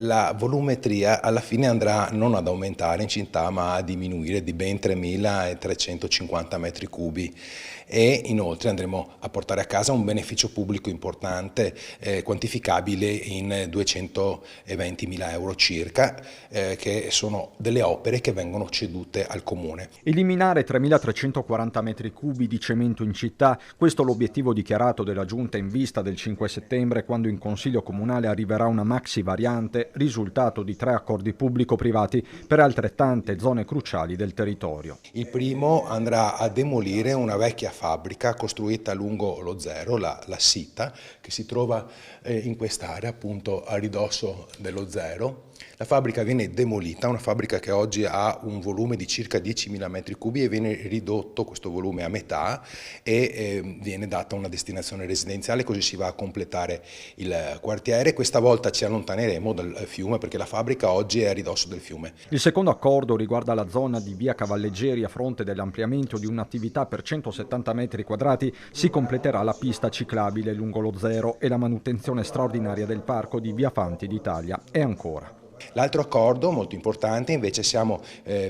La volumetria alla fine andrà non ad aumentare in città ma a diminuire di ben 3.350 metri cubi e inoltre andremo a portare a casa un beneficio pubblico importante quantificabile in 220.000 euro circa che sono delle opere che vengono cedute al Comune. Eliminare 3.340 metri cubi di cemento in città, questo è l'obiettivo dichiarato della Giunta in vista del 5 settembre, quando in Consiglio Comunale arriverà una maxi variante, risultato di 3 accordi pubblico-privati per altrettante zone cruciali del territorio. Il primo andrà a demolire una vecchia fabbrica costruita lungo lo Zero, la Sita, che si trova in quest'area appunto a ridosso dello Zero. La fabbrica viene demolita, una fabbrica che oggi ha un volume di circa 10.000 metri cubi e viene ridotto questo volume a metà e viene data una destinazione residenziale, così si va a completare il quartiere. Questa volta ci allontaneremo dal fiume perché la fabbrica oggi è a ridosso del fiume. Il secondo accordo riguarda la zona di via Cavalleggeri. A fronte dell'ampliamento di un'attività per 170 metri quadrati si completerà la pista ciclabile lungo lo Zero e la manutenzione straordinaria del parco di via Fanti d'Italia. E ancora. L'altro accordo molto importante, invece siamo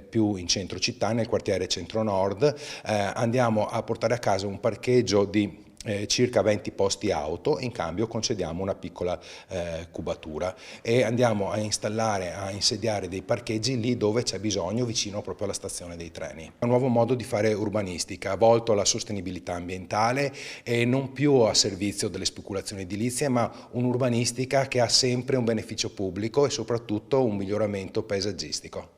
più in centro città, nel quartiere centro-nord, andiamo a portare a casa un parcheggio di circa 20 posti auto, in cambio concediamo una piccola cubatura e andiamo a installare, a insediare dei parcheggi lì dove c'è bisogno, vicino proprio alla stazione dei treni. È un nuovo modo di fare urbanistica, volto alla sostenibilità ambientale e non più a servizio delle speculazioni edilizie, ma un'urbanistica che ha sempre un beneficio pubblico e soprattutto un miglioramento paesaggistico.